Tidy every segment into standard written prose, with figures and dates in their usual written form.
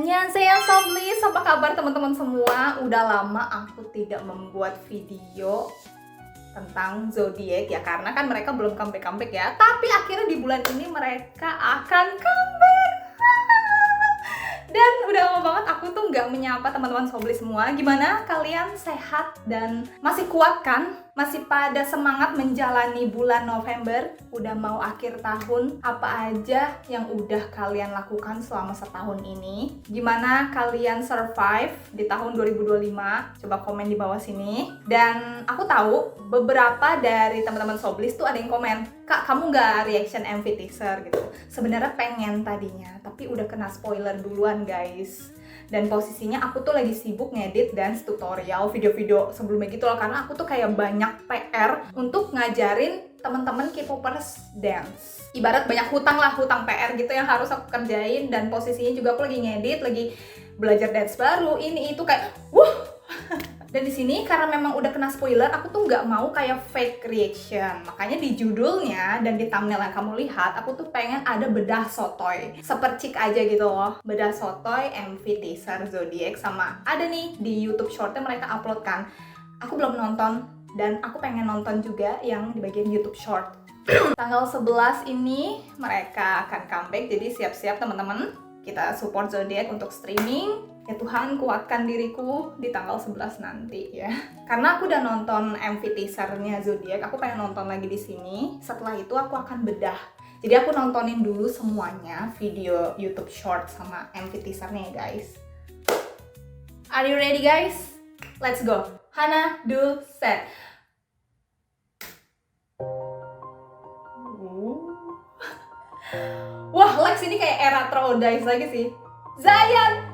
Annyeonghaseyo Soblis, apa kabar teman-teman semua? Udah lama aku tidak membuat video tentang zodiak ya, karena kan mereka belum comeback ya. Tapi akhirnya di bulan ini mereka akan comeback. Dan udah lama banget aku tuh nggak menyapa teman-teman Soblis semua. Gimana kalian, sehat dan masih kuat kan? Masih pada semangat menjalani bulan November? Udah mau akhir tahun, apa aja yang udah kalian lakukan selama setahun ini? Gimana kalian survive di tahun 2025? Coba komen di bawah sini. Dan aku tahu beberapa dari teman-teman Soblis tuh ada yang komen, "Kak, kamu nggak reaction MV teaser gitu?" Sebenarnya pengen tadinya, tapi udah kena spoiler duluan guys. Dan posisinya aku tuh lagi sibuk ngedit dance tutorial, video-video sebelumnya gitu loh, karena aku tuh kayak banyak PR untuk ngajarin teman-teman K-popers dance. Ibarat banyak hutang PR gitu yang harus aku kerjain, dan posisinya juga aku lagi ngedit, lagi belajar dance baru, ini itu kayak Dan di sini karena memang udah kena spoiler, aku tuh nggak mau kayak fake reaction. Makanya di judulnya dan di thumbnail yang kamu lihat, aku tuh pengen ada bedah sotoy. Sepercik aja gitu loh. Bedah sotoy, MV teaser zodiak, sama ada nih di YouTube Short-nya mereka upload kan. Aku belum nonton dan aku pengen nonton juga yang di bagian YouTube Short. Tanggal 11 ini mereka akan comeback, jadi siap-siap teman-teman. Kita support zodiak untuk streaming. Ya Tuhan, kuatkan diriku di tanggal 11 nanti ya. Karena aku udah nonton MV teasernya zodiak, aku pengen nonton lagi di sini. Setelah itu aku akan bedah. Jadi aku nontonin dulu semuanya, video YouTube Short sama MV teasernya ya guys. Are you ready guys? Let's go. Hana, do, set. Wah, Lex ini kayak era Trodice lagi sih. Zayan,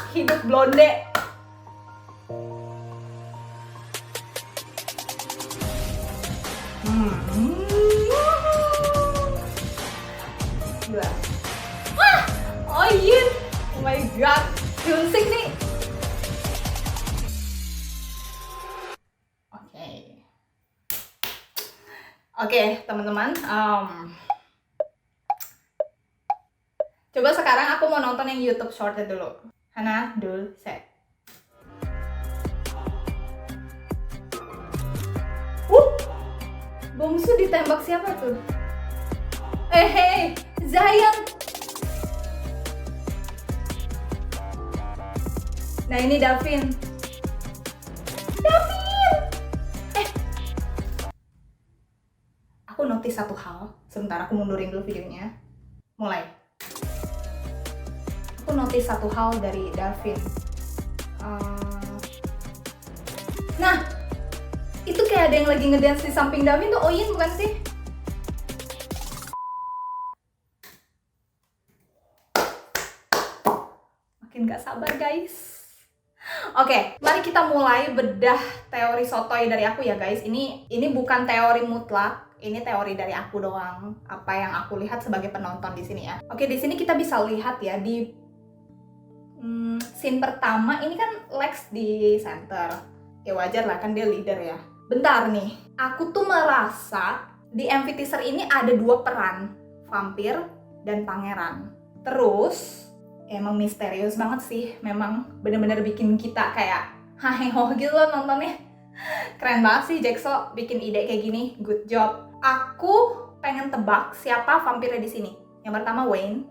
hidup blonde. Gila. Wah, oh Yin, oh my god, Hyunsik nih. Oke, teman-teman. Coba sekarang aku mau nonton yang YouTube Short-nya dulu. Hana, dul, set. Bongsu ditembak siapa tuh? Hey, Zayan. Nah ini Davin. Aku notice satu hal. Sebentar, aku mundurin dulu videonya. Mulai. Aku notice satu hal dari Davin. Nah, itu kayak ada yang lagi ngedance di samping Davin tuh. Oyin bukan sih? Makin gak sabar guys. Oke, mari kita mulai bedah teori sotoy dari aku ya guys. Ini bukan teori mutlak. Ini teori dari aku doang. Apa yang aku lihat sebagai penonton di sini ya. Oke, di sini kita bisa lihat ya di scene pertama ini kan Lex di center. Ya wajar lah kan dia leader ya. Bentar nih, aku tuh merasa di MV teaser ini ada dua peran, vampir dan pangeran. Terus emang misterius banget sih, memang bener-bener bikin kita kayak haheho gitu loh nontonnya. Keren banget sih Jackso bikin ide kayak gini, good job. Aku pengen tebak siapa vampirnya di sini. Yang pertama Wayne,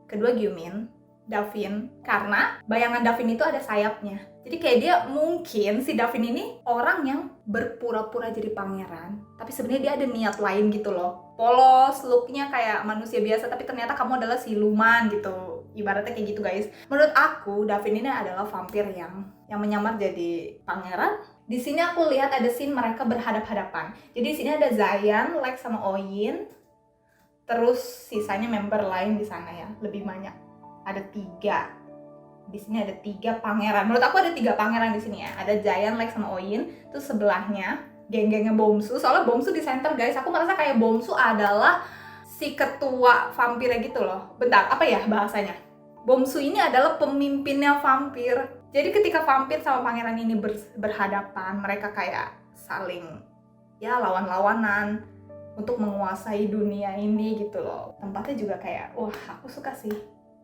kedua Gyumin, Davin, karena bayangan Davin itu ada sayapnya. Jadi kayak dia mungkin si Davin ini orang yang berpura-pura jadi pangeran, tapi sebenarnya dia ada niat lain gitu loh. Polos, looknya kayak manusia biasa, tapi ternyata kamu adalah siluman gitu. Ibaratnya kayak gitu guys. Menurut aku Davin ini adalah vampir yang menyamar jadi pangeran. Di sini aku lihat ada scene mereka berhadap-hadapan. Jadi di sini ada Zayan, Lex sama Oyin. Terus sisanya member lain di sana ya, lebih banyak. Ada 3. Di sini ada 3 pangeran. Menurut aku ada 3 pangeran di sini ya. Ada Zayan, Lex sama Oyin. Terus sebelahnya geng-gengnya Bomsu. Soalnya Bomsu di center guys. Aku merasa kayak Bomsu adalah si ketua vampirnya gitu loh. Bentar, apa ya bahasanya? Bomsu ini adalah pemimpinnya vampir. Jadi ketika vampir sama pangeran ini berhadapan, mereka kayak saling ya lawan-lawanan untuk menguasai dunia ini gitu loh. Tempatnya juga kayak, wah aku suka sih.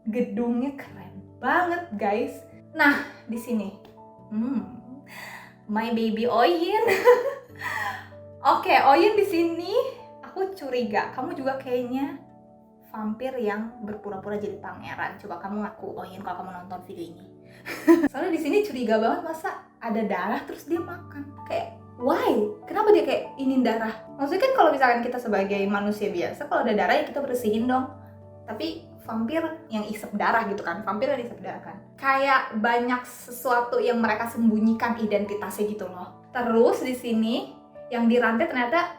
Gedungnya keren. banget guys. Nah di sini, my baby Oyin. Oke, Oyin di sini aku curiga kamu juga kayaknya vampir yang berpura-pura jadi pangeran. Coba kamu ngaku Oyin kalau kamu nonton video ini. Soalnya di sini curiga banget, masa ada darah terus dia makan. Kayak why? Kenapa dia kayak ingin darah? Maksudnya kan kalau misalkan kita sebagai manusia biasa, kalau ada darah ya kita bersihin dong. Tapi vampir yang isep darah gitu kan, vampir yang isep darah kan. Kayak banyak sesuatu yang mereka sembunyikan identitasnya gitu loh. Terus di sini yang dirantai ternyata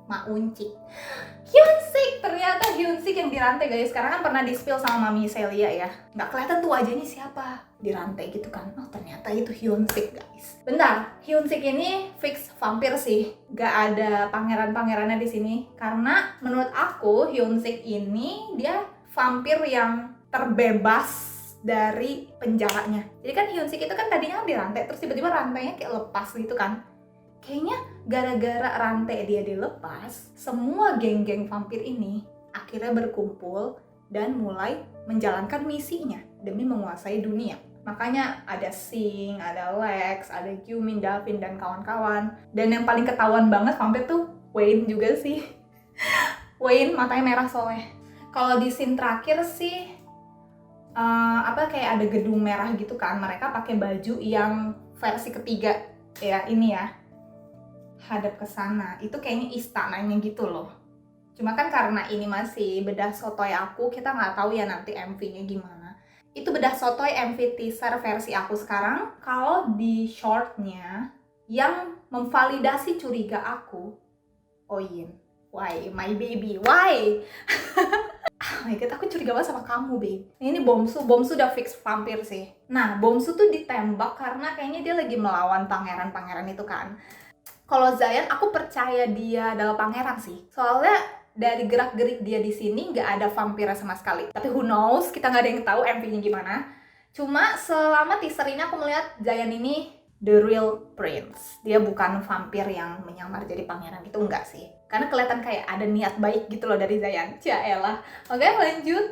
Mauncik. Hyunsik, ternyata Hyunsik yang dirantai guys. Sekarang kan pernah di-spill sama Mami Celia ya. Nggak kelihatan tuh wajahnya siapa dirantai gitu kan. Oh ternyata itu Hyunsik guys. Bentar, Hyunsik ini fix vampir sih. Nggak ada pangeran-pangerannya di sini. Karena menurut aku Hyunsik ini dia vampir yang terbebas dari penjaranya. Jadi kan Hyunsik itu kan tadinya kan dirantai, terus tiba-tiba rantainya kayak lepas gitu kan. Kayaknya gara-gara rantai dia dilepas, semua geng-geng vampir ini akhirnya berkumpul dan mulai menjalankan misinya demi menguasai dunia. Makanya ada Sing, ada Lex, ada Gyumin, Davin, dan kawan-kawan. Dan yang paling ketahuan banget vampir tuh Wayne juga sih. Wayne matanya merah soalnya. Kalau di scene terakhir sih, kayak ada gedung merah gitu kan. Mereka pakai baju yang versi ketiga ya, ini ya. Hadap ke sana, itu kayaknya istananya gitu loh. Cuma kan karena ini masih bedah sotoy aku, kita nggak tahu ya nanti MV-nya gimana. Itu bedah sotoy MV teaser versi aku sekarang. Kalau di shortnya yang memvalidasi curiga aku, Oyin, why my baby, why? Oh my god, aku curiga banget sama kamu, babe. Ini Bomsu udah fix vampir sih. Nah, Bomsu tuh ditembak karena kayaknya dia lagi melawan pangeran-pangeran itu kan. Kalau Zayan, aku percaya dia adalah pangeran sih. Soalnya dari gerak-gerik dia di sini nggak ada vampirnya sama sekali. Tapi who knows, kita nggak ada yang tahu MV-nya gimana. Cuma selama teaser ini aku melihat Zayan ini the real prince. Dia bukan vampir yang menyamar jadi pangeran, itu enggak sih. Karena kelihatan kayak ada niat baik gitu loh dari Zayan. Ciaelah. Oke, lanjut.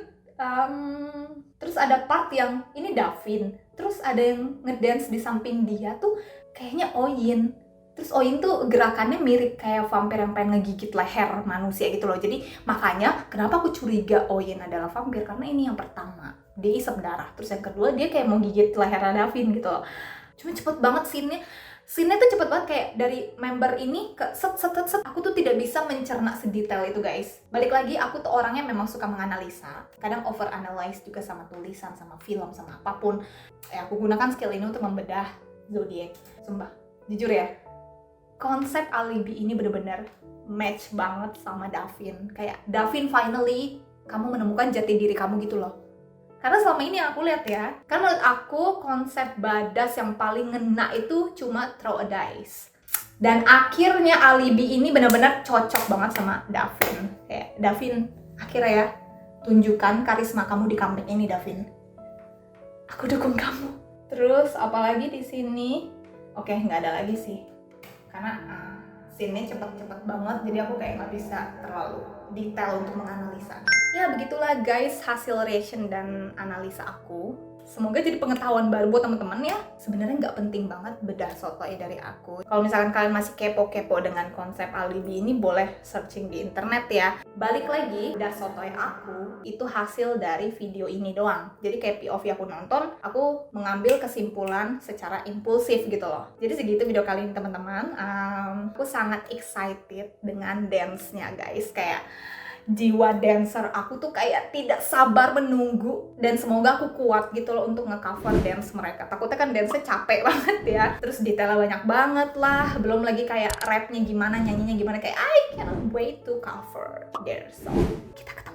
Terus ada part yang ini Davin. Terus ada yang ngedance di samping dia tuh kayaknya Oyin. Terus Oyin tuh gerakannya mirip kayak vampir yang pengen ngegigit leher manusia gitu loh. Jadi makanya kenapa aku curiga Oyin adalah vampir, karena ini yang pertama dia isep darah. Terus yang kedua dia kayak mau gigit leher Davin gitu loh. Cuma cepet banget scene-nya tuh cepet banget, kayak dari member ini ke set. Aku tuh tidak bisa mencerna sedetail itu guys. Balik lagi, aku tuh orangnya memang suka menganalisa. Kadang over analyze juga sama tulisan, sama film, sama apapun. Aku gunakan skill ini untuk membedah zodiak. Sumpah, jujur ya, konsep alibi ini bener-bener match banget sama Davin. Kayak Davin, finally kamu menemukan jati diri kamu gitu loh. Karena selama ini yang aku lihat ya, kan menurut aku konsep badas yang paling ngena itu cuma throw a dice. Dan akhirnya alibi ini bener-bener cocok banget sama Davin. Kayak Davin, akhirnya ya, tunjukkan karisma kamu di comeback ini Davin. Aku dukung kamu. Terus apalagi di sini? Oke, nggak ada lagi sih. Karena scene-nya cepet-cepet banget, jadi aku kayak nggak bisa terlalu detail untuk menganalisa. Ya begitulah guys hasil reaction dan analisa aku. Semoga jadi pengetahuan baru buat teman-teman ya. Sebenarnya nggak penting banget bedah sotoy dari aku. Kalau misalkan kalian masih kepo-kepo dengan konsep alibi ini, boleh searching di internet ya. Balik lagi, bedah sotoy aku itu hasil dari video ini doang. Jadi kayak POV aku nonton, aku mengambil kesimpulan secara impulsif gitu loh. Jadi segitu video kali ini teman-teman. Aku sangat excited dengan dance-nya guys. Kayak jiwa dancer aku tuh kayak tidak sabar menunggu, dan semoga aku kuat gitu loh untuk nge-cover dance mereka. Takutnya kan dance-nya capek banget ya, terus detailnya banyak banget lah, belum lagi kayak rapnya gimana, nyanyinya gimana, kayak I cannot wait to cover their song. Kita ketemu